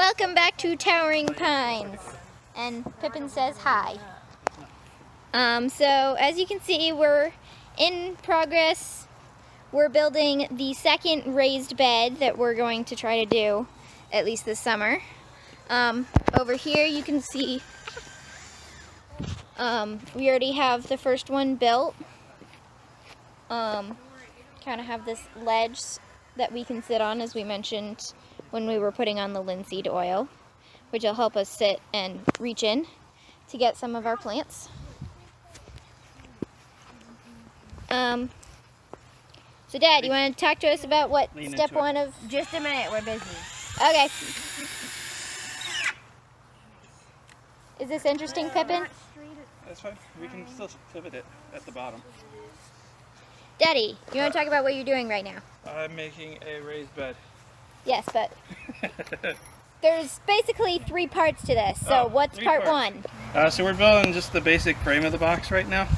Welcome back to Towering Pines. And Pippin says hi. So as you can see, we're in progress. We're building the second raised bed that we're going to try to do, at least this summer. Over here you can see we already have the first one built. Kind of have this ledge that we can sit on, as we mentioned when we were putting on the linseed oil, which will help us sit and reach in to get some of our plants. So Dad, you want to talk to us about what step one of... Just a minute, we're busy. Okay. Is this interesting, Pippin? That's fine. We can still pivot it at the bottom. Daddy, you want to talk about what you're doing right now? I'm making a raised bed. Yes, but there's basically 3 parts to this. So what's part parts. 1? So we're building just the basic frame of the box right now.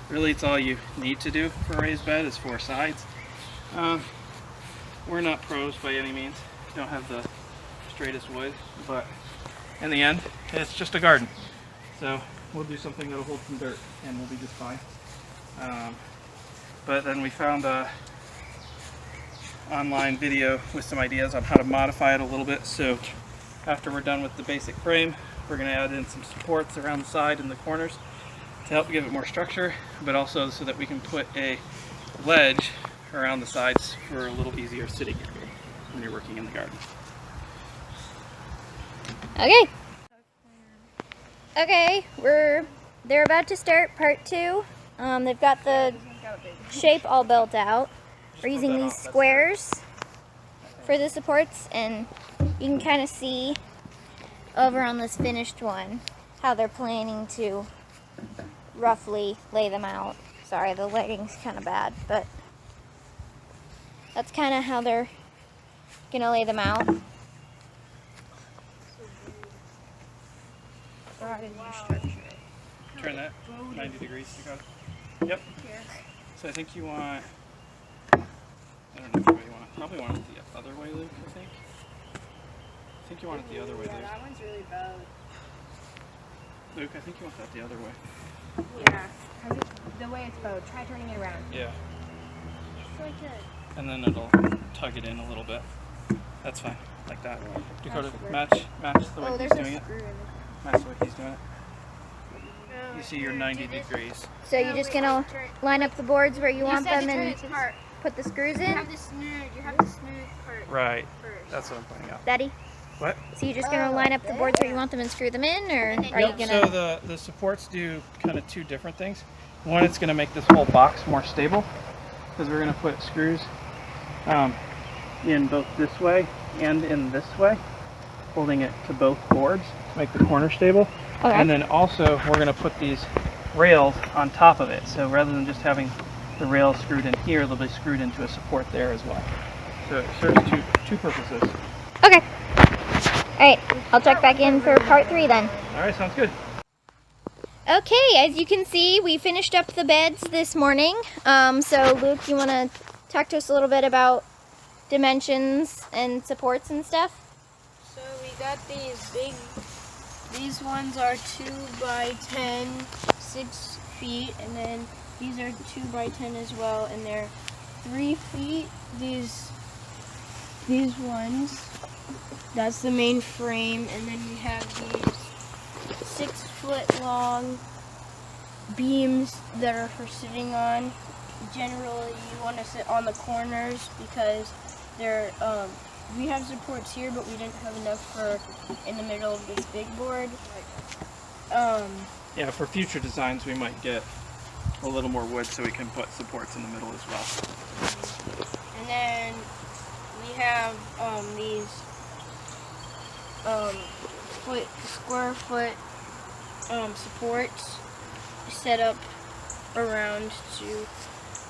Really, it's all you need to do for a raised bed is 4 sides. We're not pros by any means. We don't have the straightest wood, but in the end, it's just a garden. So we'll do something that'll hold some dirt and we'll be just fine. But then we found a online video with some ideas on how to modify it a little bit. So after we're done with the basic frame, we're going to add in some supports around the side and the corners to help give it more structure, but also so that we can put a ledge around the sides for a little easier sitting area when you're working in the garden. Okay. Okay, they're about to start part 2. They've got the shape all built out. We're using these squares for the supports, and you can kind of see over on this finished one how they're planning to roughly lay them out. Sorry, the lighting's kind of bad, but that's kind of how they're gonna lay them out. Turn that 90 degrees to God. Yep. So I think you want, I don't know which way you want it. Probably want it the other way, Luke, I think you want it the other way, Luke. That one's really bowed. Luke, I think you want that the other way. Yeah, because the way it's bowed. Try turning it around. Yeah. Just like it. And then it'll tug it in a little bit. That's fine, like that. Dakota, match the way he's doing it. Match the way he's doing it. You see you're 90 degrees. So you're just gonna line up the boards where you want them and put the screws in? You have the smooth part Right. first. That's what I'm pointing out. Daddy? What? So you're just gonna line up the boards where you want them and screw them in, or are you gonna... So the supports do kind of 2 different things. One, it's gonna make this whole box more stable, because we're gonna put screws in both this way and in this way, holding it to both boards to make the corner stable. Okay. And then also we're going to put these rails on top of it. So rather than just having the rails screwed in here, they'll be screwed into a support there as well. So it serves two purposes. Okay. Alright, I'll check back in for part 3 then. Alright, sounds good. Okay, as you can see, we finished up the beds this morning. So Luke, you want to talk to us a little bit about dimensions and supports and stuff? So we got these ones are 2 by 10, 6 feet, and then these are 2 by 10 as well, and they're 3 feet. These ones, that's the main frame, and then we have these 6-foot long beams that are for sitting on. Generally, you want to sit on the corners because they're we have supports here, but we didn't have enough for in the middle of this big board. Yeah, for future designs we might get a little more wood so we can put supports in the middle as well. And then we have these square foot supports set up around too.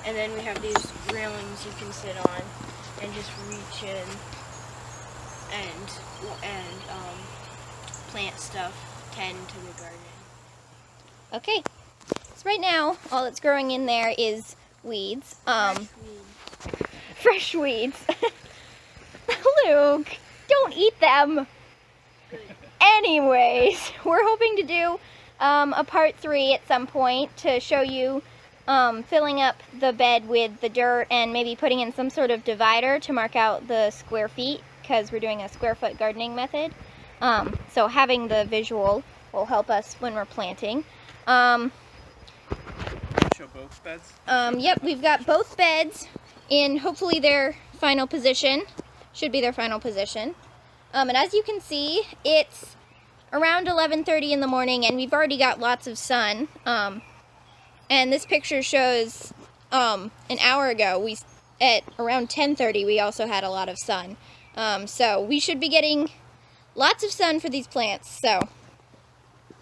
And then we have these railings you can sit on and just reach in and plant stuff, tend to the garden. Okay, so right now, all that's growing in there is weeds. Fresh weeds. Luke, don't eat them. Anyways, we're hoping to do a part 3 at some point to show you filling up the bed with the dirt and maybe putting in some sort of divider to mark out the square feet, because we're doing a square foot gardening method. So having the visual will help us when we're planting. Show both beds. Yep, we've got both beds in hopefully their final position. Should be their final position. And as you can see, it's around 11:30 in the morning and we've already got lots of sun. And this picture shows an hour ago, at around 10:30, we also had a lot of sun. So we should be getting lots of sun for these plants. So,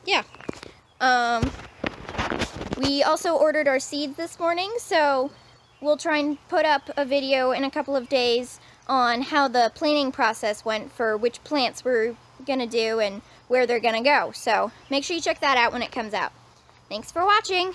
yeah. We also ordered our seeds this morning, so we'll try and put up a video in a couple of days on how the planting process went for which plants we're gonna do and where they're gonna go. So make sure you check that out when it comes out. Thanks for watching.